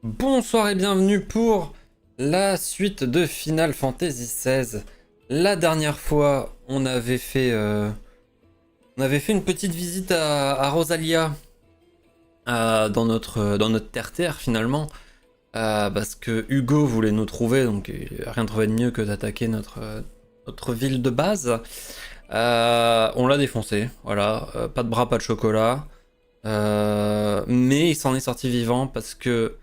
Bonsoir et bienvenue pour la suite de Final Fantasy XVI. La dernière fois, on avait fait une petite visite à Rosalia, dans notre terre-terre finalement, parce que Hugo voulait nous trouver, donc il a rien trouvé de mieux que d'attaquer notre ville de base. On l'a défoncé, voilà, pas de bras, pas de chocolat. Mais il s'en est sorti vivant parce que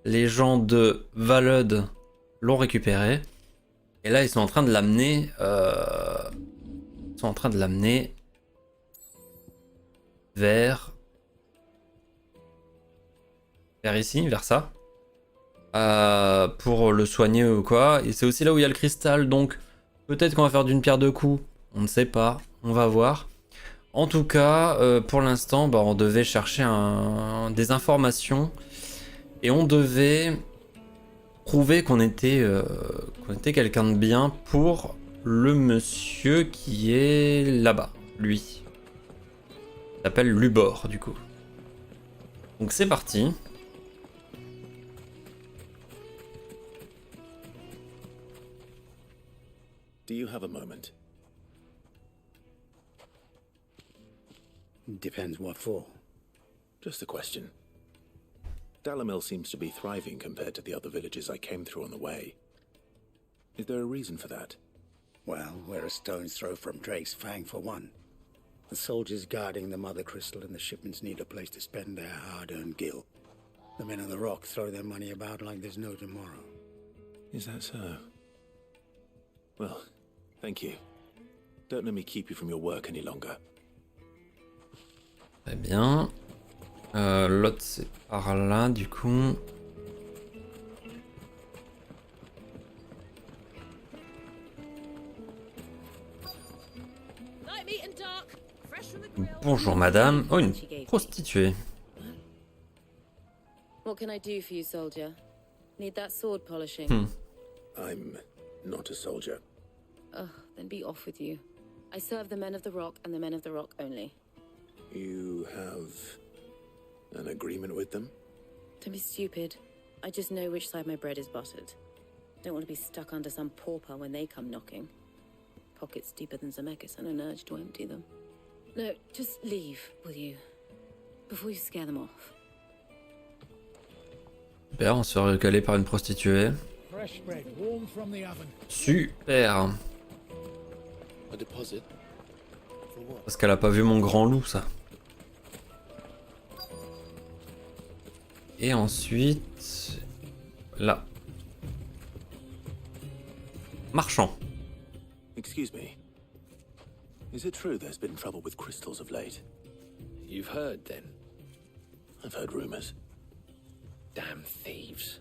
les gens de Valud l'ont récupéré. Et là, ils sont en train de l'amener. Ils sont en train de l'amener vers. Vers ici, vers ça. Pour le soigner ou quoi. Et c'est aussi là où il y a le cristal. Donc, peut-être qu'on va faire d'une pierre deux coups. On ne sait pas. On va voir. En tout cas, pour l'instant, bah, on devait chercher des informations. Et on devait prouver qu'on était quelqu'un de bien pour le monsieur qui est là-bas, lui. Il s'appelle Lubor, du coup. Donc c'est parti. Do you have a moment? Depends what for. Just a question. Dalamil seems to be thriving compared to the other villages I came through on the way. Is there a reason for that? Well, we're a stone's throw from Drake's Fang for one. The soldiers guarding the Mother Crystal and the shipments need a place to spend their hard-earned gil. The men on the rock throw their money about like there's no tomorrow. Is that so? Well, thank you. Don't let me keep you from your work any longer. Très bien. L'autre c'est par là, du coup. Bonjour madame. Oh, une prostituée. What can I do for you, soldier? Need that sword polishing? I'm not a soldier. Ugh, then be off with you. I serve the men of the rock and the men of the rock only. You have an agreement with them? Don't be stupid. I just know which side my bread is buttered. Don't want to be stuck under some pauper when they come knocking. Pockets deeper than Zemeckis and an urge to empty them. No, just leave, will you? Before you scare them off. Super, on se fait recaler par une prostituée. Fresh bread, warm from the oven. Super. A deposit? For what? Parce qu'elle a pas vu mon grand loup, ça. Et ensuite... Là. Marchand. Excuse me. Is it true there's been trouble with crystals of late? You've heard, then? I've heard rumors. Damn thieves.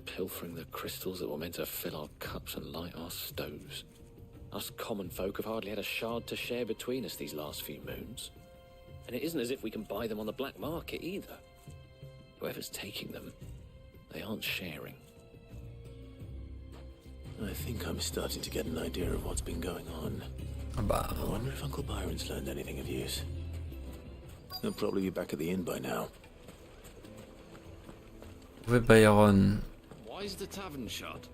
Pilfering the crystals that were meant to fill our cups and light our stoves. Us common folk have hardly had a shard to share between us these last few moons. And it isn't as if we can buy them on the black market either. Whoever's taking them, they aren't sharing. I think I'm starting to get an idea of what's been going on. Ah bah... I wonder if Uncle Byron's learned anything of use. He'll probably be back at the inn by now. Où est Byron? Why's the tavern shut?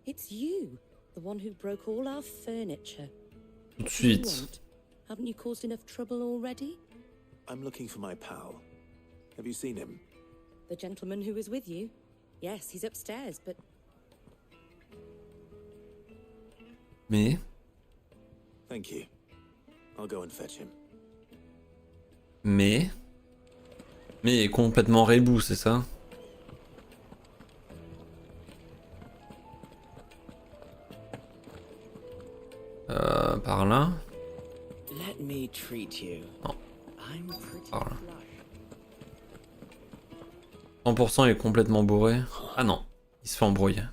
It's you, the one who broke all our furniture. Tout de What do you suite. want? Haven't you caused enough trouble already? I'm looking for my pal. Have you seen him? The gentleman who was with you? Yes, he's upstairs, but Mais... Thank you. I'll go and fetch him. Mais il est complètement rebou, c'est ça? Par là? Let me treat you. Non, I'm pretty par là. flush. 100% il est complètement bourré. Ah non, il se fait embrouiller.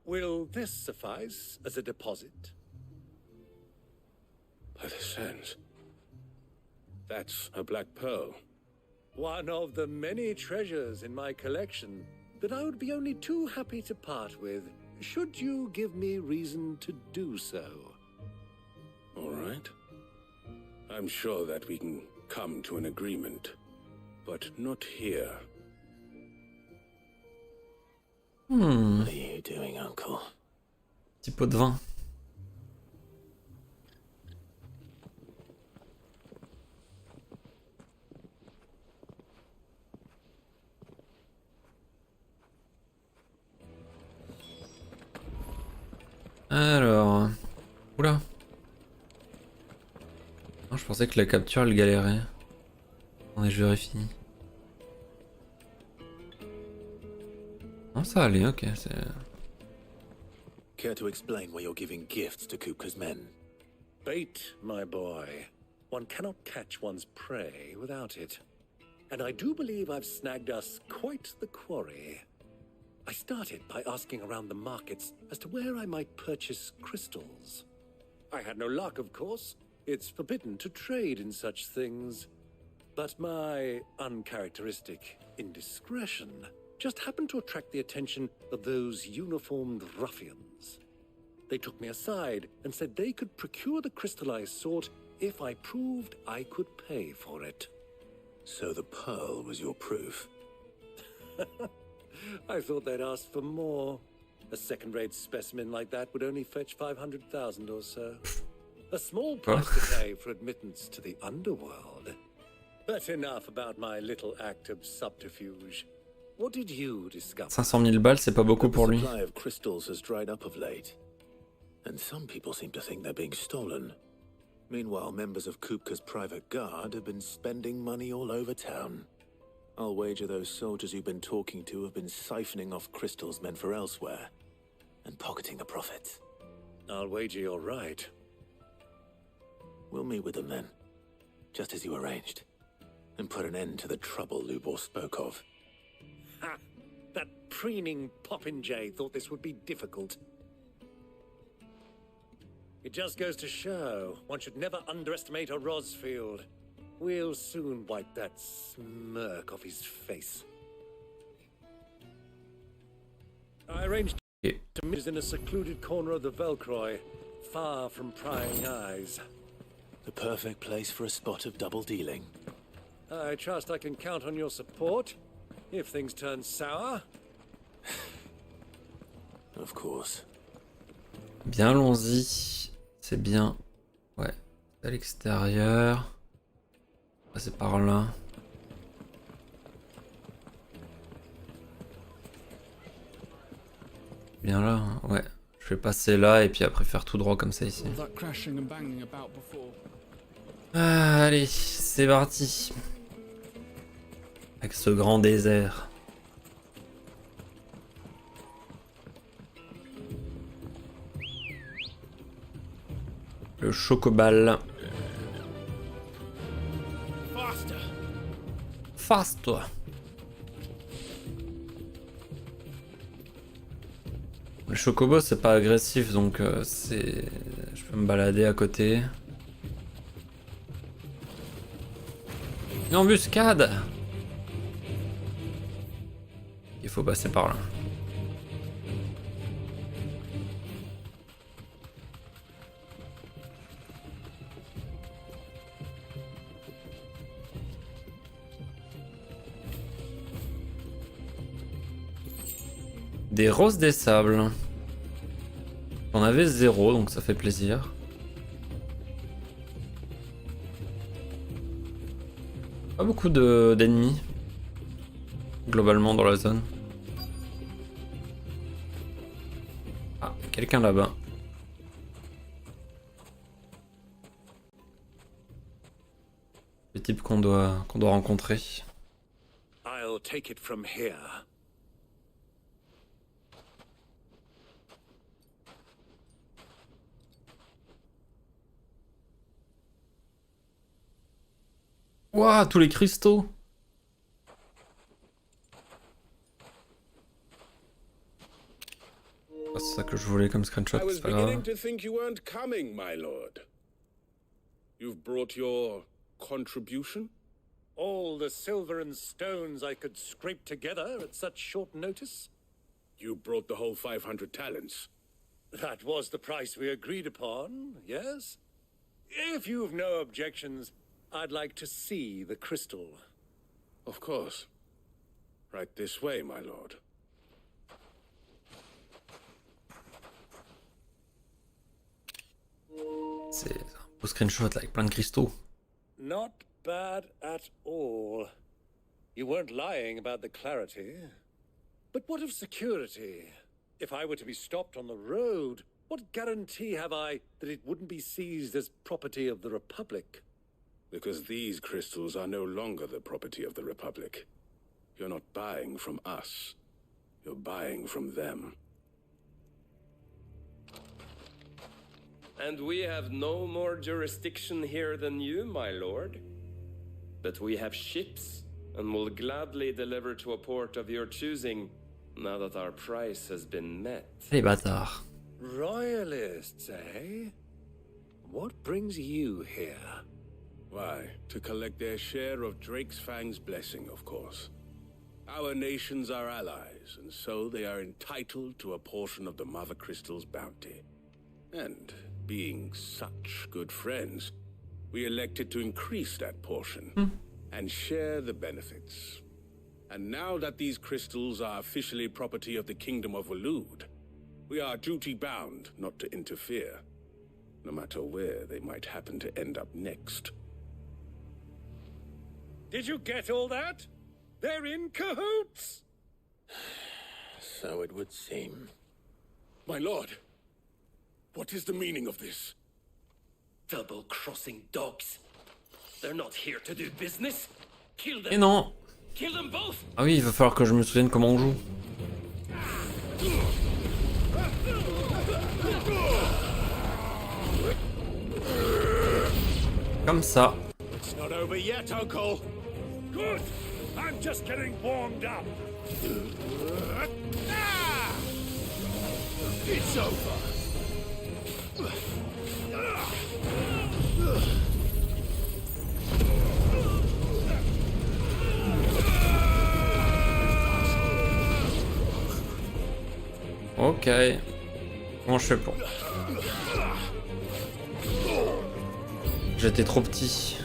Will this suffice as a deposit? By the sands. That's a black pearl. One of the many treasures in my collection that I would be only too happy to part with, should you give me reason to do so. All right. I'm sure that we can come to an agreement, but not here. What are you doing, Uncle? Petit pot de vin. Alors... Oula. Non, je pensais que la capture elle galérait. Attendez, je vérifie. Non, ça allait, ok. C'est... Care to explain why you're giving gifts to Kupka's men? Bait, my boy. One cannot catch one's prey without it. And I do believe I've snagged us quite the quarry. I started by asking around the markets as to where I might purchase crystals. I had no luck, of course. It's forbidden to trade in such things. But my uncharacteristic indiscretion just happened to attract the attention of those uniformed ruffians. They took me aside and said they could procure the crystallized sort if I proved I could pay for it. So the pearl was your proof? I thought they'd ask for more. A second-rate specimen like that would only fetch 500,000 or so. A small price to pay for admittance to the underworld. But enough about my little act of subterfuge. What did you discover? 500 000 balles, c'est pas beaucoup pour lui. The supply of crystals has dried up of late, and some people seem to think they're being stolen. Meanwhile, members of Kupka's private guard have been spending money all over town. I'll wager those soldiers you've been talking to have been siphoning off crystals meant for elsewhere, and pocketing the profits. I'll wager you're right. We'll meet with them then, just as you arranged, and put an end to the trouble Lubor spoke of. Ha! That preening popinjay thought this would be difficult. It just goes to show one should never underestimate a Rosfield. We'll soon wipe that smirk off his face. I arranged to meet in a secluded corner of the Velcroy, far from prying eyes. The perfect place for a spot of double dealing. I trust I can count on your support if things turn sour. Of course. Bien, allons-y. C'est bien. Ouais. À l'extérieur. C'est par là. Bien là, hein. Ouais. Je vais passer là et puis après faire tout droit comme ça ici. Ah, allez, c'est parti. Avec ce grand désert. Le chocobal. Faster. Le chocobo c'est pas agressif donc c'est... Je peux me balader à côté. Une embuscade. Il faut passer par là. Des roses des sables. J'en avais 0 donc ça fait plaisir. Pas beaucoup d'ennemis globalement dans la zone. Ah, quelqu'un là-bas. Le type qu'on doit rencontrer. I'll take it from here. Ouah, tous les cristaux. Ah, c'est ça que je voulais comme screenshot, I was c'est pas beginning grave. to think you weren't coming, my lord. You've brought your contribution? All the silver and stones I could scrape together at such short notice? You brought the whole 500 talents. That was the price we agreed upon, yes? If you've no objections, I'd like to see the crystal. Of course. Right this way, my lord. C'est un beau screenshot là, avec plein de cristaux. Not bad at all. You weren't lying about the clarity. But what of security? If I were to be stopped on the road, what guarantee have I that it wouldn't be seized as property of the Republic? Because these crystals are no longer the property of the Republic. You're not buying from us. You're buying from them. And we have no more jurisdiction here than you, my lord. But we have ships, and will gladly deliver to a port of your choosing, now that our price has been met. Les bâtards. Royalists, eh? What brings you here? Why, to collect their share of Drake's Fang's blessing, of course. Our nations are allies, and so they are entitled to a portion of the Mother Crystal's bounty. And, being such good friends, we elected to increase that portion and share the benefits. And now that these crystals are officially property of the Kingdom of Waloed, we are duty-bound not to interfere, no matter where they might happen to end up next. Did you get all that? They're in cahoots! So it would seem. My lord, what is the meaning of this? Double-crossing dogs. They're not here to do business. Kill them. Et non. Kill them both. Ah oui, il va falloir que je me souvienne comment on joue. Comme ça. It's not over yet, Uncle. Good. I'm just getting warmed up. It's over. Ok. Comment je fais pour... J'étais trop petit.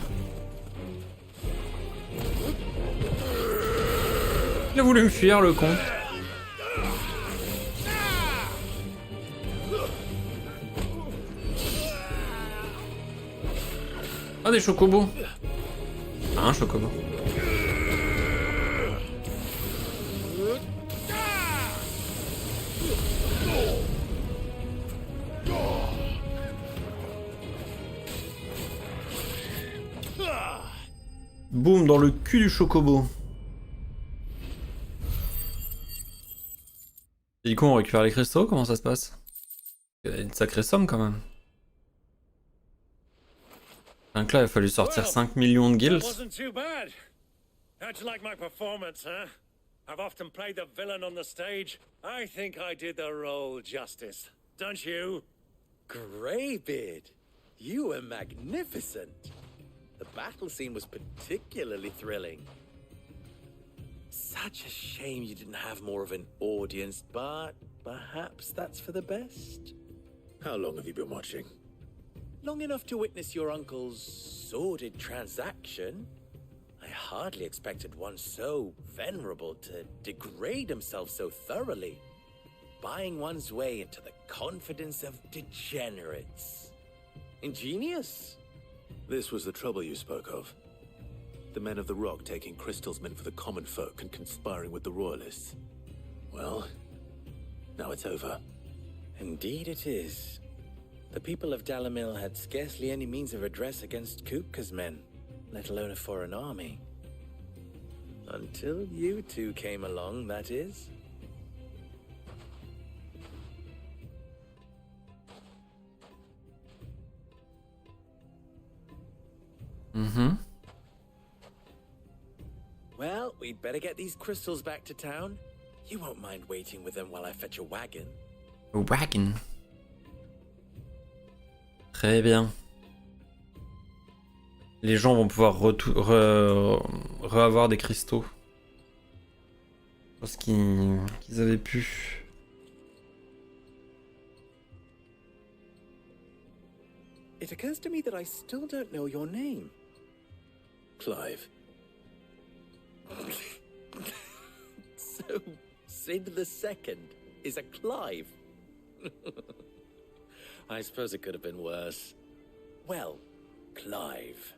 Il a voulu me fuir, le con. Ah, des chocobos. Ah, un chocobo. Boum, dans le cul du chocobo. Et du coup, on récupère les cristaux, comment ça se passe? Il y a une sacrée somme quand même. Donc là, il a fallu sortir 5 millions de guilds. Wasn't too bad. How'd you like my performance, huh? I've often played the villain on the stage. I think I did the role justice. Don't you? Greybeard, you were magnificent. The battle scene was particularly thrilling. Such a shame you didn't have more of an audience, but perhaps that's for the best. How long have you been watching? Long enough to witness your uncle's sordid transaction. I hardly expected one so venerable to degrade himself so thoroughly, buying one's way into the confidence of degenerates. Ingenious. This was the trouble you spoke of. The men of the Rock taking crystals meant for the common folk and conspiring with the Royalists. Well, now it's over. Indeed it is. The people of Dalamil had scarcely any means of redress against Kupka's men, let alone a foreign army. Until you two came along, that is. Well, we'd better get these crystals back to town. You won't mind waiting with them while I fetch a wagon. A wagon. Très bien. Les gens vont pouvoir re-avoir des cristaux. Parce qu'ils avaient pu. It occurs to me that I still don't know your name. Clive. So, Sid the Second is a Clive? I suppose it could have been worse. Well, Clive,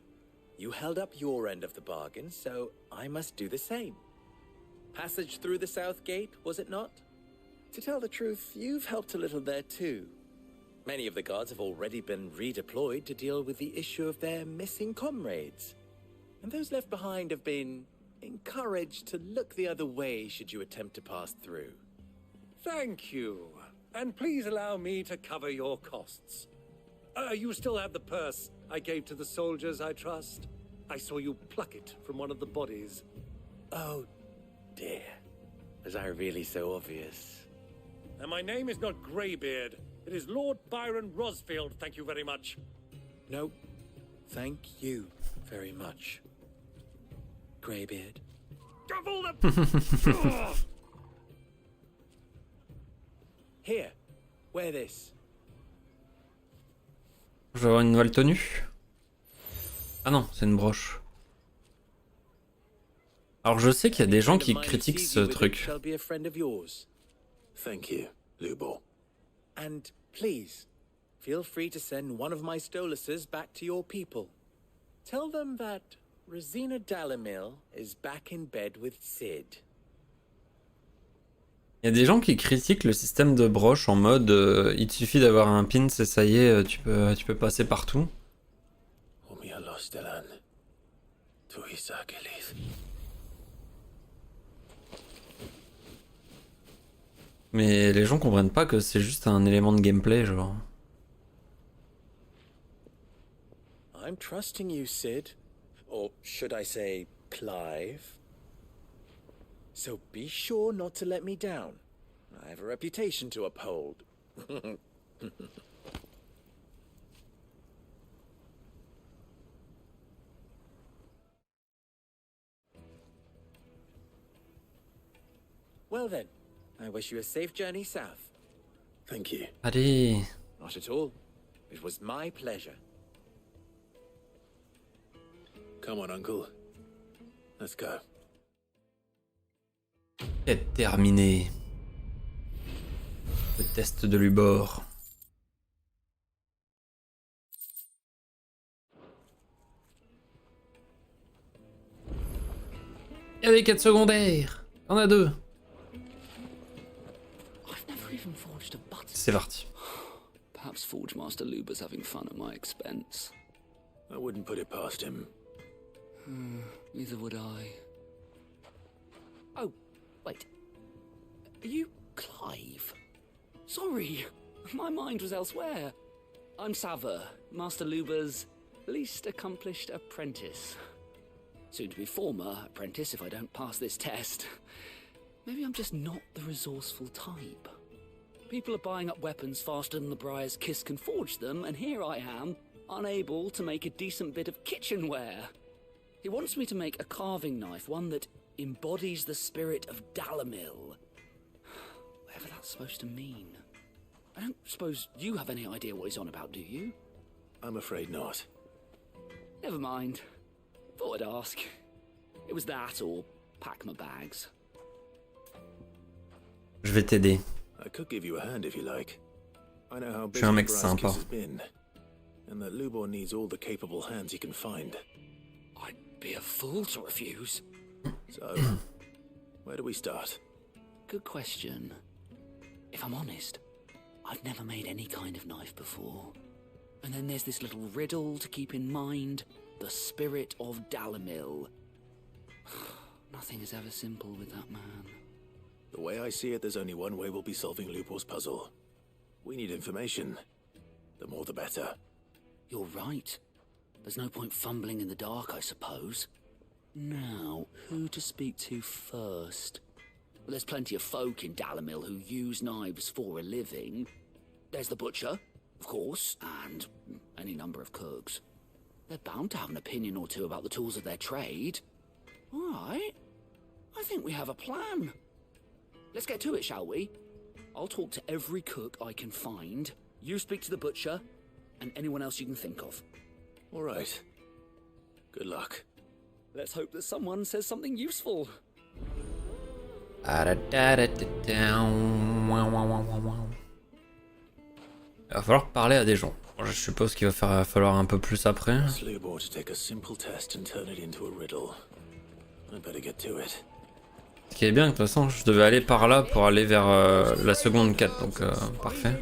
you held up your end of the bargain, so I must do the same. Passage through the South Gate, was it not? To tell the truth, you've helped a little there too. Many of the guards have already been redeployed to deal with the issue of their missing comrades. And those left behind have been encouraged to look the other way should you attempt to pass through. Thank you. And please allow me to cover your costs. You still have the purse I gave to the soldiers, I trust? I saw you pluck it from one of the bodies. Oh, dear. Was I really so obvious? And my name is not Greybeard. It is Lord Byron Rosfield, thank you very much. No, thank you very much, Greybeard. Double the... Here, wear this. Je vais avoir une nouvelle tenue. Ah non, c'est une broche. Alors je sais qu'il y a des gens qui critiquent ce truc. Thank you, Lubor. And please, feel free to send one of my Stoluses back to your people. Tell them that Rosina Dalamil is back in bed with Sid. Il y a des gens qui critiquent le système de broche en mode il te suffit d'avoir un pin, c'est ça y est, tu peux passer partout. Mais les gens comprennent pas que c'est juste un élément de gameplay, genre. I'm trusting you, Sid. Or should I say, Clive? So be sure not to let me down. I have a reputation to uphold. Well then, I wish you a safe journey south. Thank you. Allez. Not at all. It was my pleasure. Come on, Uncle. Let's go. C'est terminé. Le test de Lubor. Il y a des quêtes secondaires. Il y en a 2. C'est parti. Perhaps Forge Master Luber's having fun at my expense. I wouldn't put it past him. Neither would I. Oh, wait. Are you Clive? Sorry, my mind was elsewhere. I'm Sava, Master Luber's least accomplished apprentice. Soon to be former apprentice if I don't pass this test. Maybe I'm just not the resourceful type. People are buying up weapons faster than the Briar's Kiss can forge them, and here I am, unable to make a decent bit of kitchenware. He wants me to make a carving knife, one that embodies the spirit of Dalamil. Whatever that's supposed to mean. I don't suppose you have any idea what he's on about, do you? I'm afraid not. Never mind. Thought I'd ask. It was that or pack my bags. Je vais t'aider. I could give you a hand if you like. I know how Je suis un busy mec Bryce sympa. Kiss has been, and that Lubor needs all the capable hands he can find. I'd be a fool to refuse. So, where do we start? Good question. If I'm honest, I've never made any kind of knife before. And then there's this little riddle to keep in mind. The spirit of Dalamil. Nothing is ever simple with that man. The way I see it, there's only one way we'll be solving Lubor's puzzle. We need information. The more the better. You're right. There's no point fumbling in the dark, I suppose. Now, who to speak to first? Well, there's plenty of folk in Dalamil who use knives for a living. There's the butcher, of course, and any number of cooks. They're bound to have an opinion or two about the tools of their trade. All right. I think we have a plan. Let's get to it, shall we? I'll talk to every cook I can find. You speak to the butcher. and anyone else you can think of. All right. Good luck. Let's hope that someone says something useful. Il va falloir parler à des gens. Je suppose qu'il va falloir un peu plus après. Ce qui est bien, de toute façon, je devais aller par là pour aller vers la seconde quête, donc parfait.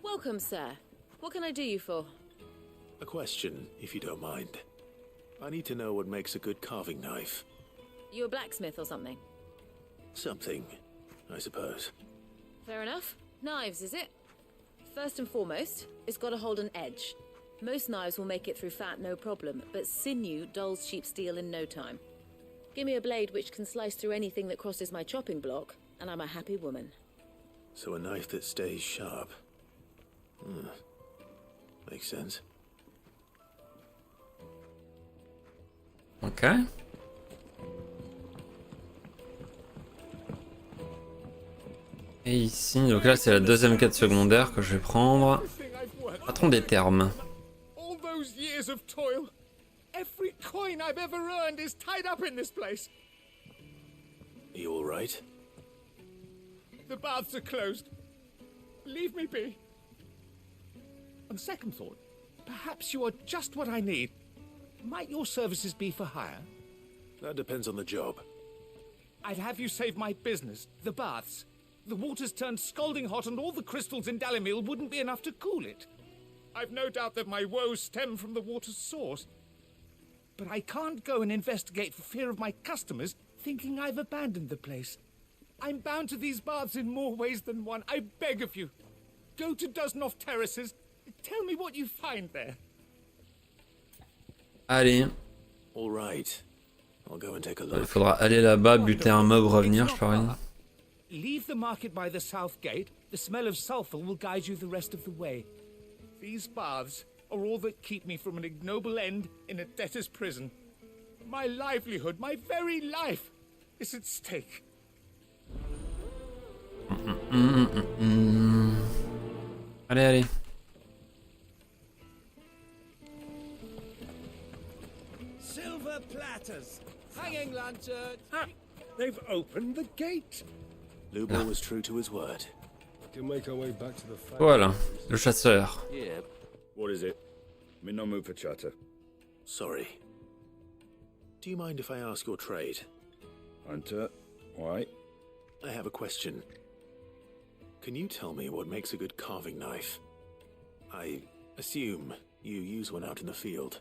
Welcome, sir. What can I do you for? A question, if you don't mind. I need to know what makes a good carving knife. You a blacksmith or something? Something, I suppose. Fair enough. Knives, is it? First and foremost, it's got to hold an edge. Most knives will make it through fat, no problem, but sinew dulls cheap steel in no time. Give me a blade which can slice through anything that crosses my chopping block, and I'm a happy woman. So a knife that stays sharp. Makes sense. Ok. Et ici, donc là c'est la deuxième quête secondaire que je vais prendre. Patron des termes. All those years of toil. Every coin I've ever earned is tied up in this place. You all right? The baths are closed. Leave me be. On second thought, perhaps you are just what I need. Might your services be for hire? That depends on the job. I'd have you save my business, the baths. The water's turned scalding hot and all the crystals in Dalimil wouldn't be enough to cool it. I've no doubt that my woes stem from the water's source. But I can't go and investigate for fear of my customers thinking I've abandoned the place. I'm bound to these baths in more ways than one. I beg of you. Go to Dusnoff Terraces. Tell me what you find there. Allez. All right. I'll go and take a look. Il faudra aller là-bas, buter un mob, revenir, je parie. Leave the market by the south gate. The smell of sulfur will guide you the rest of the way. These baths are all that keep me from an ignoble end in a debtor's prison. My livelihood, my very life, is at stake. Allez, allez. Silver platters, hanging lanterns. They've opened the gate. Lubo was true to his word. Voilà, le chasseur. Yeah. What is it? I'm in no mood for chatter. Sorry. Do you mind if I ask your trade? Hunter, why? I have a question. Can you tell me what makes a good carving knife? I assume you use one out in the field.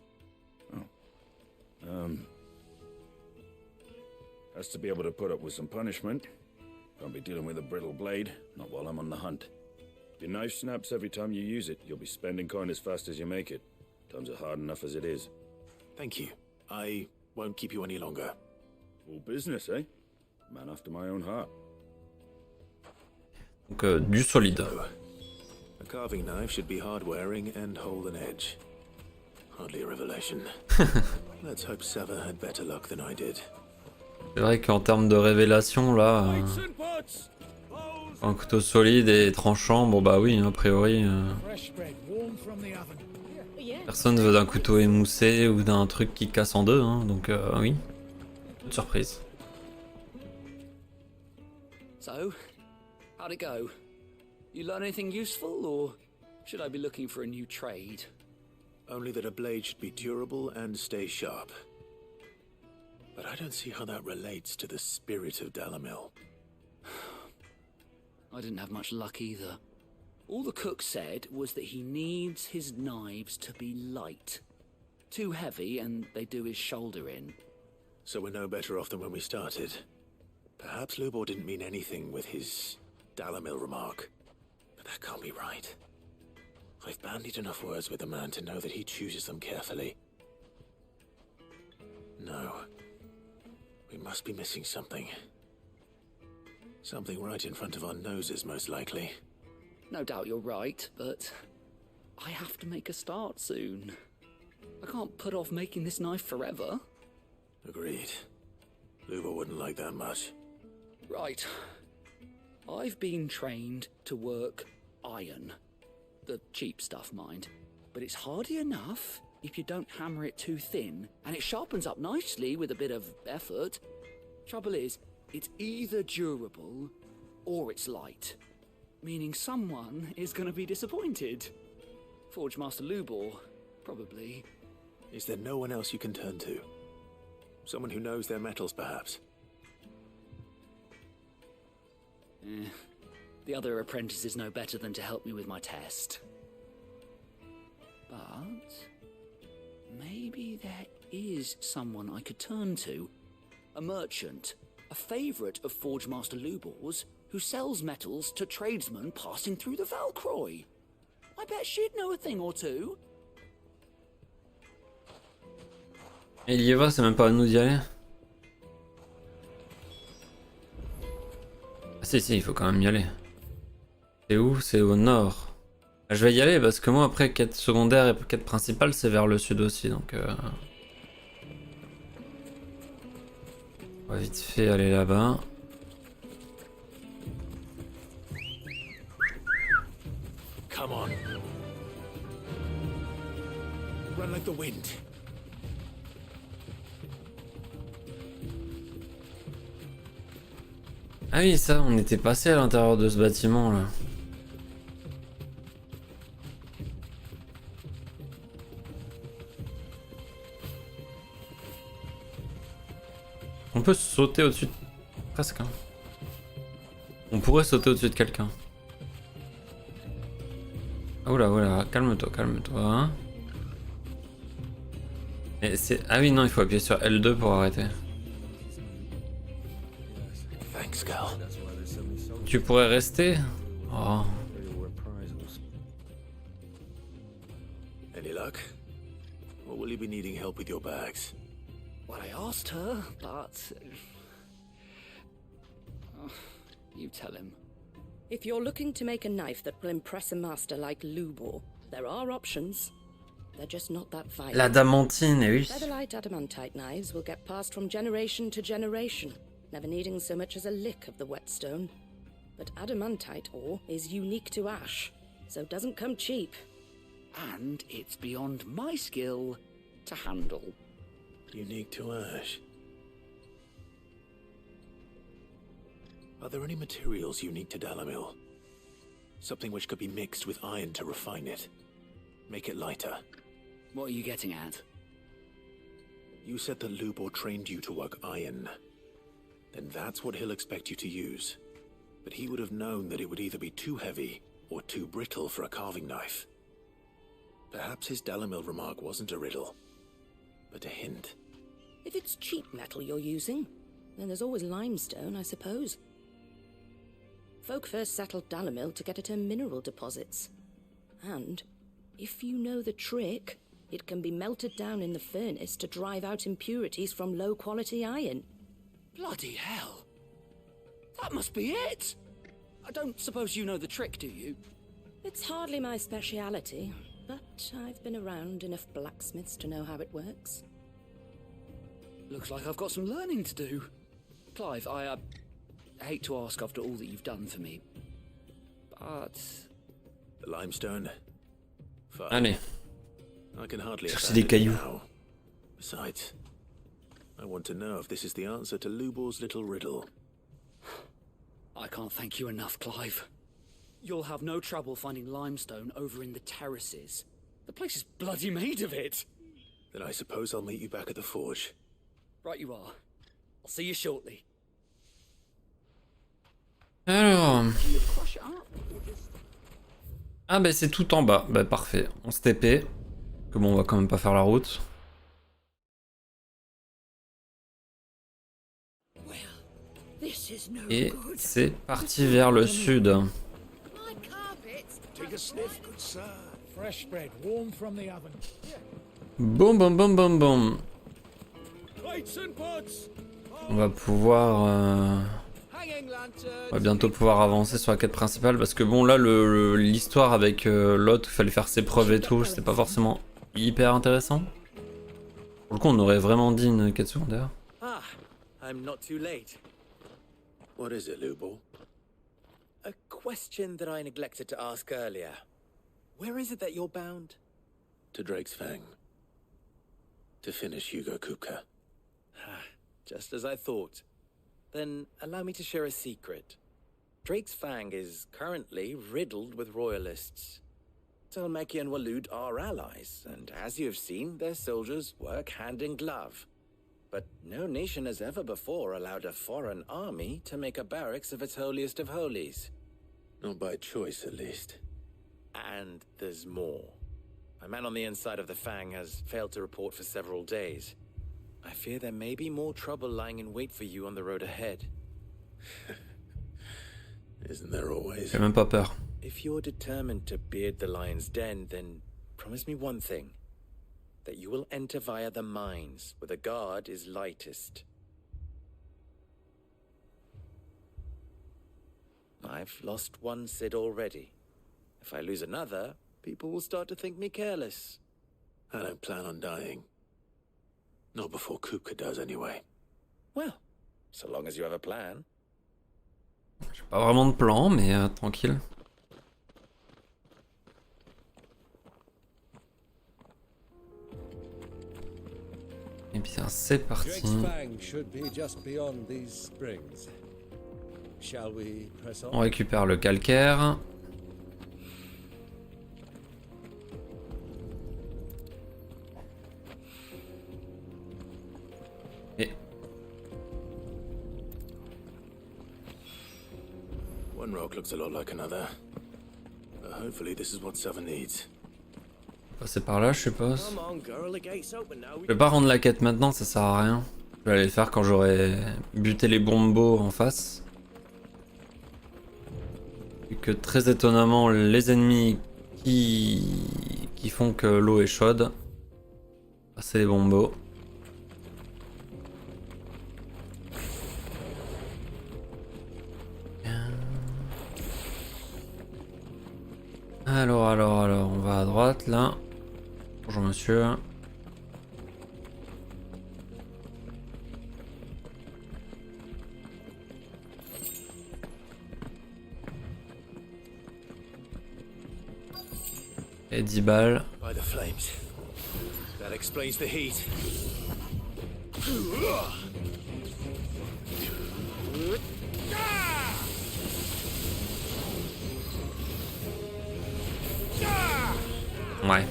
Has to be able to put up with some punishment. Can't be dealing with a brittle blade, not while I'm on the hunt. If your knife snaps every time you use it, you'll be spending coin as fast as you make it. Times are hard enough as it is. Thank you. I won't keep you any longer. All business, eh? Man after my own heart. Donc du solide. A carving knife should be hard-wearing and hold an edge. Hardly a revelation. Let's hope Sava had better luck than I did. C'est vrai qu'en termes de révélation, là, un couteau solide et tranchant, bon bah oui, a priori, personne ne veut d'un couteau émoussé ou d'un truc qui casse en deux, hein, donc oui, toute surprise. So, how'd it go? You learn anything useful, or should I be looking for a new trade? Only that a blade should be durable and stay sharp. But I don't see how that relates to the spirit of Dalimil. I didn't have much luck either. All the cook said was that he needs his knives to be light. Too heavy and they do his shoulder in. So we're no better off than when we started. Perhaps Lubor didn't mean anything with his Dalimil remark. But that can't be right. I've bandied enough words with the man to know that he chooses them carefully. No. We must be missing something. Something right in front of our noses, most likely. No doubt you're right, but I have to make a start soon. I can't put off making this knife forever. Agreed. Luba wouldn't like that much. Right. I've been trained to work iron. The cheap stuff, mind. But it's hardy enough if you don't hammer it too thin, and it sharpens up nicely with a bit of effort. Trouble is, it's either durable or it's light, meaning someone is going to be disappointed. Forge Master Lubor, probably. Is there no one else you can turn to? Someone who knows their metals, perhaps? The other apprentices know better than to help me with my test. But maybe there is someone I could turn to. A merchant, a favourite of Forge Master Lubor's, who sells metals to tradesmen passing through the Valcroy. I bet she'd know a thing or two. Et il y va, c'est même pas à nous d'y aller. Ah si, il faut quand même y aller. C'est où? C'est au nord. Je vais y aller parce que moi après quête secondaire et quête principale c'est vers le sud aussi donc on va vite fait aller là-bas. Come on. Run like the wind. Ah oui ça, on était passé à l'intérieur de ce bâtiment là. On peut sauter au-dessus de... Presque. Hein. On pourrait sauter au-dessus de quelqu'un. Oh là, calme-toi, calme-toi. Et c'est... Ah oui, non, il faut appuyer sur L2 pour arrêter. Thanks, girl. Tu pourrais rester? Oh. Any luck? Or will you be needing help with your bags? Well, I asked her, but... you tell him. If you're looking to make a knife that will impress a master like Lubor, there are options. They're just not that violent. L'adamantine, eh oui. Featherlight adamantite knives will get passed from generation to generation, never needing so much as a lick of the whetstone. But adamantite ore is unique to ash, so it doesn't come cheap. And it's beyond my skill to handle. Unique to ash. Are there any materials unique to Dalamil? Something which could be mixed with iron to refine it. Make it lighter. What are you getting at? You said that Lubor trained you to work iron. Then that's what he'll expect you to use. But he would have known that it would either be too heavy or too brittle for a carving knife. Perhaps his Dalamil remark wasn't a riddle, but a hint. If it's cheap metal you're using, then there's always limestone, I suppose. Folk first settled Dalamil to get at her mineral deposits. And, if you know the trick, it can be melted down in the furnace to drive out impurities from low-quality iron. Bloody hell! That must be it! I don't suppose you know the trick, do you? It's hardly my speciality, but I've been around enough blacksmiths to know how it works. Looks like I've got some learning to do. Clive, I hate to ask after all that you've done for me, but... The limestone? Fine. Allez. I can hardly Chercher des cailloux. now. Besides, I want to know if this is the answer to Lubor's little riddle. I can't thank you enough, Clive. You'll have no trouble finding limestone over in the terraces. The place is bloody made of it. Then I suppose I'll meet you back at the forge. Right you are. I'll see you shortly. Alors... Ah bah c'est tout en bas, bah parfait, on se TP. Que bon on va quand même pas faire la route. Et c'est parti vers le sud. Boum boum boum boum boum. On va pouvoir... On va bientôt pouvoir avancer sur la quête principale parce que bon là l'histoire avec l'autre, il fallait faire ses preuves et tout, c'était pas forcément hyper intéressant. Pour le coup on aurait vraiment dit une quête secondaire. Ah, I'm not too late. What is it, Lubor? A question that I neglected to ask earlier. Where is it that you're bound? To Drake's Fang. To finish Hugo Kupka. Just as I thought. Then allow me to share a secret. Drake's Fang is currently riddled with royalists. Talmeki and Walud are allies, and as you have seen, their soldiers work hand in glove. But no nation has ever before allowed a foreign army to make a barracks of its holiest of holies. Not by choice, at least. And there's more. A man on the inside of the Fang has failed to report for several days. I fear there may be more trouble lying in wait for you on the road ahead. Isn't there always? J'ai même pas peur. If you're determined to beard the lion's den, then promise me one thing. That you will enter via the mines, where the guard is lightest. I've lost one Cid already. If I lose another, people will start to think me careless. I don't plan on dying. Not before Kupka does, anyway. Well, so long as you have a plan. J'ai pas vraiment de plan, mais tranquille. Et bien c'est parti. On récupère le calcaire. Et One rock looks a lot like another. But hopefully this is what Seven needs. passer par là, je suppose. Je vais pas rendre la quête maintenant, ça sert à rien. Je vais aller le faire quand j'aurai buté les bombos en face. Et que très étonnamment, les ennemis qui font que l'eau est chaude, c'est les bombos. Alors, on va à droite là. Bonjour monsieur. Et 10 balles. By the flames. That explains the heat. Ouais.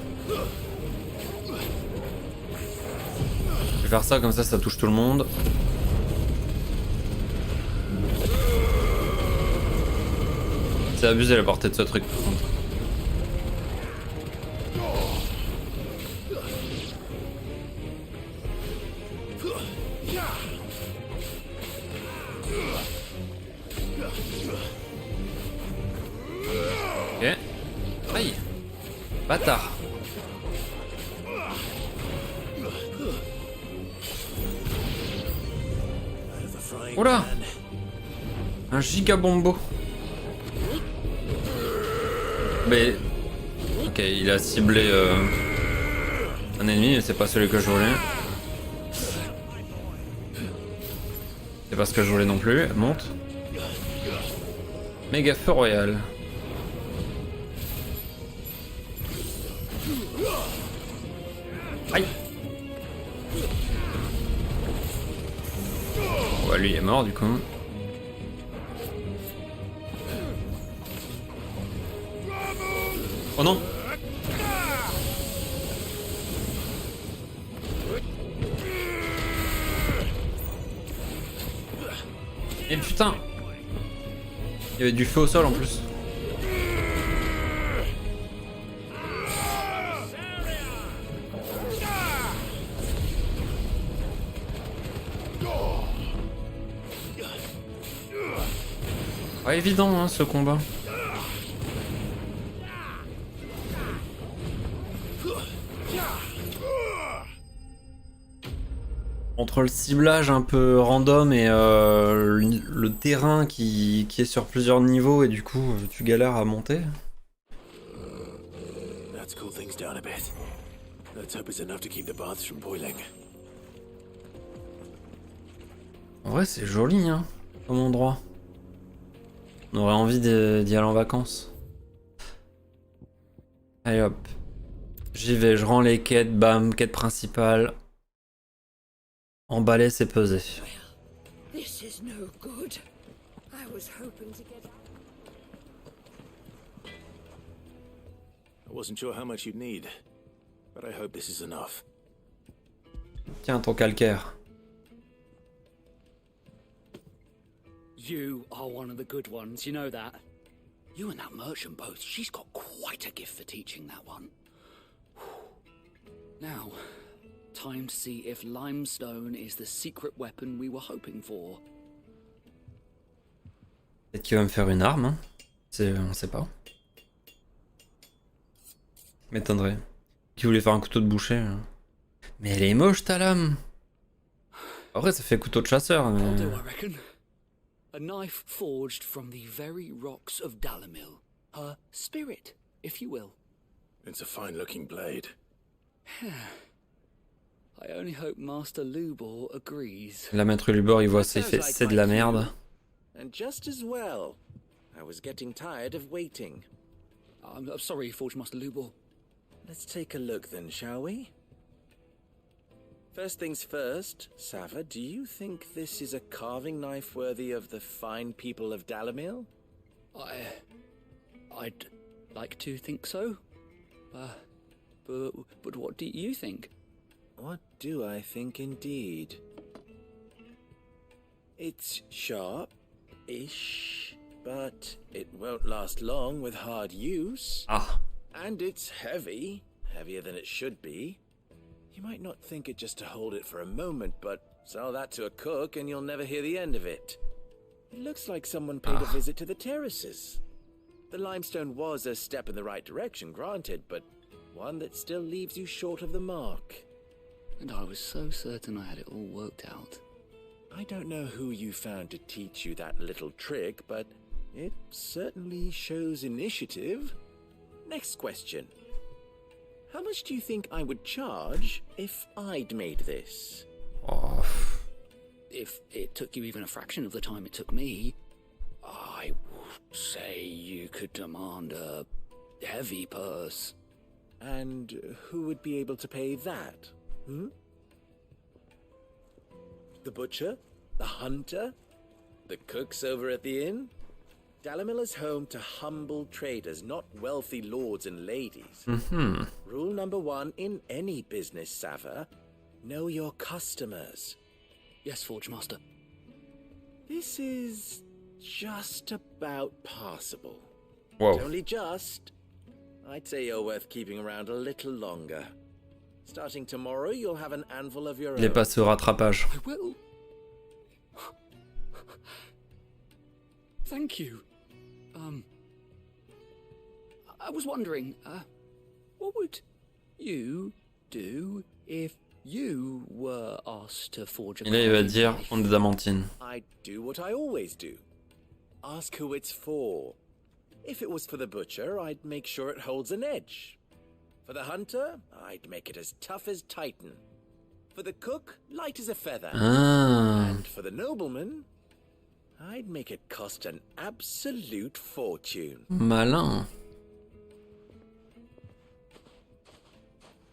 Je vais faire ça comme ça touche tout le monde. C'est abusé la portée de ce truc par contre. Ok. Aïe. Bâtard. Oula. Un giga bombo. Mais... Ok, il a ciblé un ennemi, mais c'est pas celui que je voulais. C'est pas ce que je voulais non plus. Monte. Méga feu royal. Aïe. Ouais, lui il est mort du coup. Oh non. Et putain. Il y avait du feu au sol en plus. Pas évident hein, ce combat. Entre le ciblage un peu random et le terrain qui est sur plusieurs niveaux et du coup tu galères à monter. Let's cool things down a bit. Let's hope it's enough to keep the baths from boiling. En vrai c'est joli hein, comme endroit. On aurait envie d'y aller en vacances. Allez hop. J'y vais, je rends les quêtes, bam, quête principale. Emballer, c'est peser. This is no good. I was hoping to get... I wasn't sure how much you'd need, but I hope this is enough. Tiens, ton calcaire. You are one of the good ones, you know that. You and that merchant both, she's got quite a gift for teaching that one. Now, time to see if limestone is the secret weapon we were hoping for. Peut-être qu'il va me faire une arme, hein. On sait pas. M'étonnerait. Qui voulait faire un couteau de boucher. Hein. Mais elle est moche ta lame. Après ça fait couteau de chasseur, mais... I'll do, I reckon. A knife forged from the very rocks of Dalamil. Her spirit, if you will. It's a fine-looking blade. I only hope Master Lubor agrees. La maître Lubor, il voit ça, il fait c'est de la merde. And just as well. I was getting tired of waiting. I'm sorry, Forge Master Lubor. Let's take a look then, shall we? First things first, Sava, do you think this is a carving knife worthy of the fine people of Dalamil? I'd like to think so. But what do you think? What do I think indeed? It's sharp-ish, but it won't last long with hard use. Ah. And it's heavy, heavier than it should be. You might not think it just to hold it for a moment, but sell that to a cook and you'll never hear the end of it. It looks like someone paid a visit to the terraces. The limestone was a step in the right direction, granted, but one that still leaves you short of the mark. And I was so certain I had it all worked out. I don't know who you found to teach you that little trick, but it certainly shows initiative. Next question. How much do you think I would charge if I'd made this? Oh. If it took you even a fraction of the time it took me, I would say you could demand a heavy purse. And who would be able to pay that? The butcher? The hunter? The cooks over at the inn? Dalamil is home to humble traders, not wealthy lords and ladies. Rule number 1 in any business, Sava, know your customers. Yes, Forge Master. This is just about passable. Wow. Only just. I'd say you're worth keeping around a little longer. Starting tomorrow, you'll have an anvil of your own. Il est passé au rattrapage. I will. Thank you. I was wondering, what would you do if you were asked to forge a... Et là, il va dire on est d'amantine. I'd do what I always do. Ask who it's for. If it was for the butcher, I'd make sure it holds an edge. For the hunter, I'd make it as tough as Titan. For the cook, light as a feather. Ah. And for the nobleman, I'd make it cost an absolute fortune. Malin.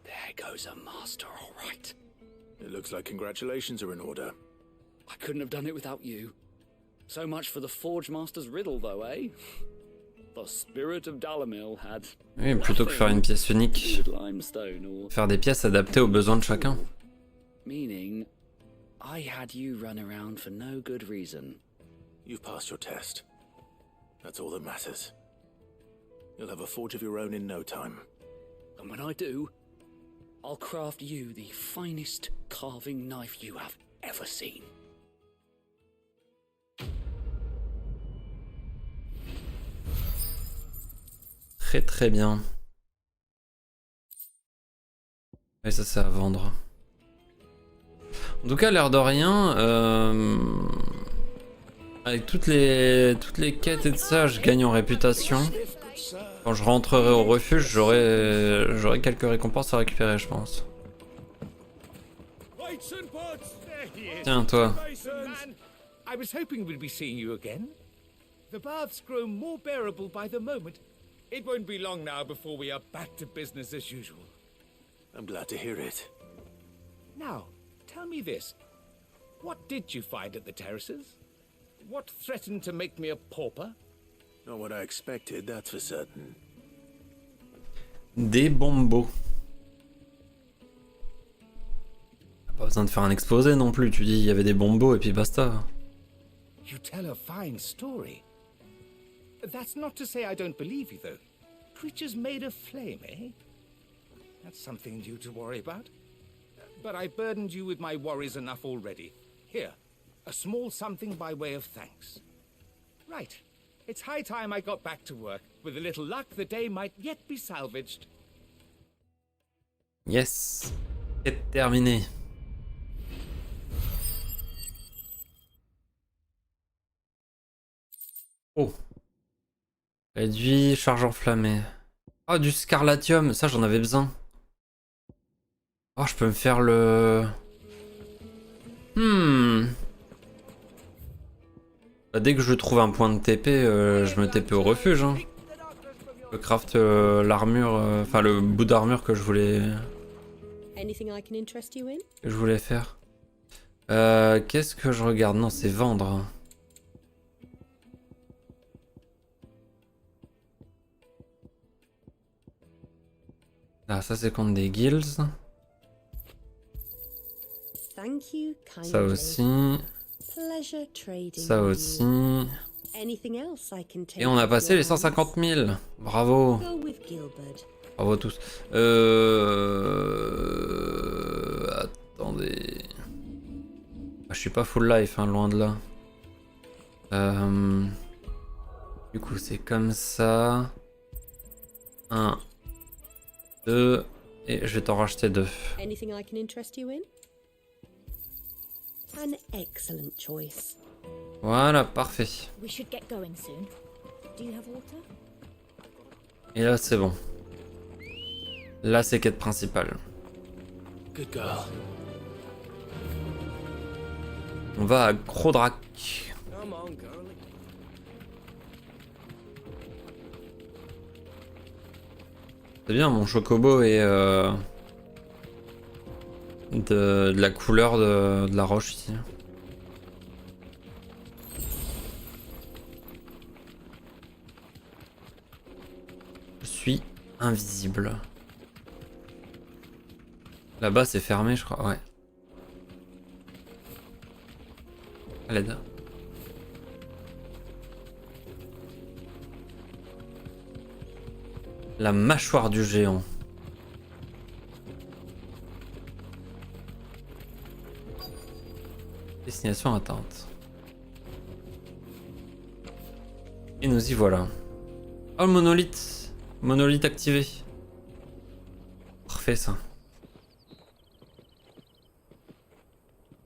There goes a master, all right. It looks like congratulations are in order. I couldn't have done it without you. So much for the Forge Master's riddle, though, eh? The spirit of Dalamil had... Oui, plutôt que faire une pièce unique, limestone or... faire des pièces adaptées aux besoins de chacun. Meaning, I had you run around for no good reason. You've passed your test. That's all that matters. You'll have a forge of your own in no time. And when I do, I'll craft you the finest carving knife you have ever seen. Très très bien. Et ça c'est à vendre. En tout cas, l'air de rien, avec toutes les quêtes et de ça, je gagne en réputation. Quand je rentrerai au refuge, j'aurai quelques récompenses à récupérer, je pense. There he is. Tiens, toi. Man, I was hoping we'd be seeing you again. The baths grow more bearable by the moment. It won't be long now before we are back to business as usual. I'm glad to hear it. Now, tell me this. What did you find at the terraces? What threatened to make me a pauper? Not what I expected, that's for certain. Des bombos. Pas besoin de faire un exposé non plus, tu dis il y avait des bombos et puis basta. You tell a fine story. That's not to say I don't believe you, though. Creatures made of flame, eh? That's something new to worry about. But I burdened you with my worries enough already. Here, a small something by way of thanks. Right. It's high time I got back to work. With a little luck, the day might yet be salvaged. Yes. C'est terminé. Oh. Réduit, charge enflammée. Ah, du scarlatium, ça j'en avais besoin. Oh, je peux me faire le... Bah, dès que je trouve un point de TP, je me TP au refuge. Hein. Je craft l'armure, enfin le bout d'armure que je voulais... faire. Qu'est-ce que je regarde? Non, c'est vendre. Ah, ça c'est contre des guilds. Ça aussi. Ça aussi. Et on a passé les 150 000. Bravo. Bravo tous. Attendez. Je suis pas full life, hein, loin de là. Du coup, c'est comme ça. 1, 2. Et je vais t'en racheter 2. Voilà, parfait. Et là, c'est bon. Là, c'est quête principale. Good girl. On va à Grodrak. C'est bien, mon chocobo est de la couleur de la roche ici. Je suis invisible. Là-bas c'est fermé je crois, ouais. À l'aide. La mâchoire du géant. Destination atteinte. Et nous y voilà. Oh le monolithe. Monolithe activé. Parfait ça.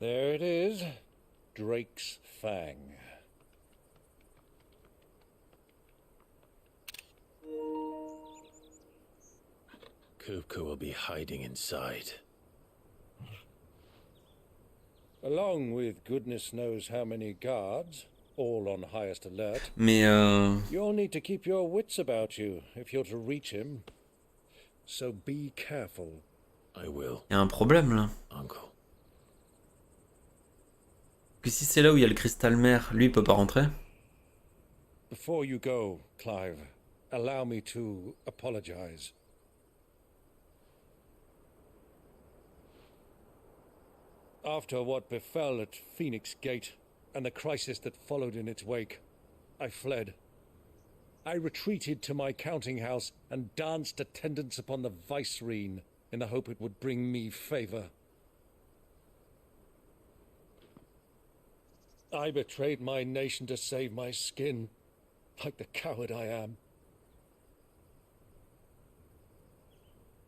There it is. Drake's Fang. Kupka will be hiding inside. Along with goodness knows how many guards, all on highest alert. Mais You'll need to keep your wits about you if you're to reach him. So be careful. I will. y a un problème là. Uncle. Que si c'est là où il y a le cristal mère, lui il peut pas rentrer. Before you go, Clive, allow me to apologize. After what befell at Phoenix Gate and the crisis that followed in its wake, I fled. I retreated to my counting house and danced attendance upon the vicereine in the hope it would bring me favor. I betrayed my nation to save my skin, like the coward I am.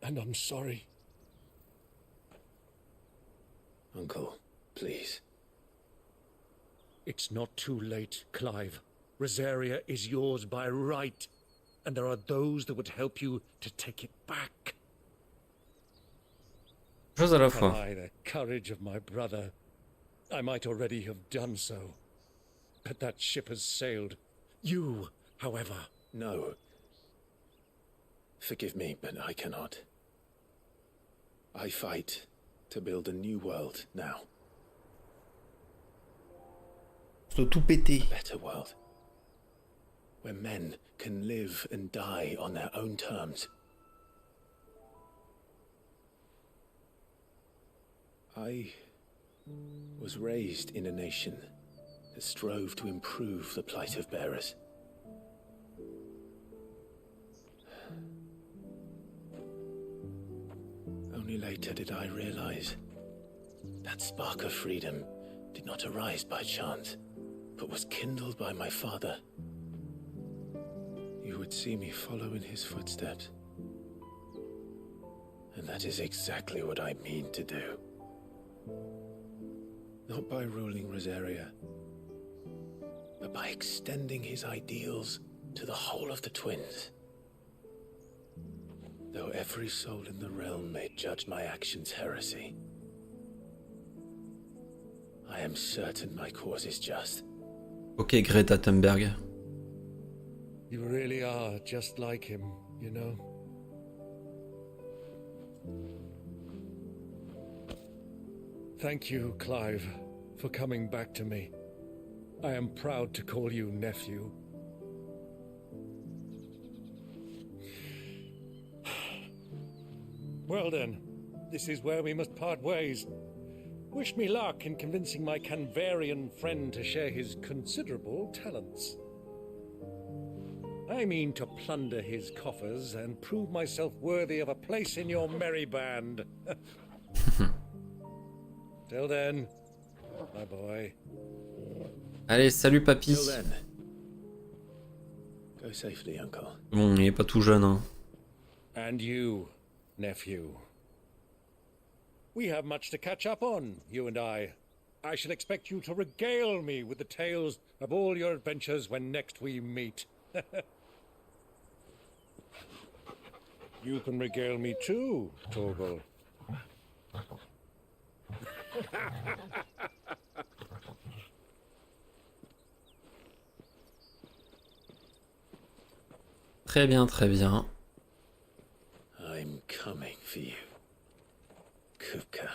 And I'm sorry. Uncle, please. It's not too late, Clive. Rosaria is yours by right, and there are those that would help you to take it back. Chose à la Had fois. I the courage of my brother, I might already have done so. But that ship has sailed, You, however... No. Forgive me, but I cannot. I fight to build a new world now. Faut tout péter. A better world. Where men can live and die on their own terms. I was raised in a nation that strove to improve the plight of bearers. Only later did I realize that spark of freedom did not arise by chance, but was kindled by my father. You would see me follow in his footsteps. And that is exactly what I mean to do. Not by ruling Rosaria, but by extending his ideals to the whole of the twins. Though every soul in the realm may judge my actions heresy, I am certain my cause is just. Ok, Greta Thunberg. You really are just like him, you know. Thank you, Clive, for coming back to me. I am proud to call you nephew. Well then, this is where we must part ways. Wish me luck in convincing my Canvarian friend to share his considerable talents. I mean to plunder his coffers and prove myself worthy of a place in your merry band. Till then, my boy. Allez, salut papy. Till then. Go safely, uncle. Bon, il est pas tout jeune, hein. And you, nephew. We have much to catch up on, you and I. I shall expect you to regale me with the tales of all your adventures when next we meet. You can regale me too, Torgal. Très bien, très bien. I'm coming for you, Kupka.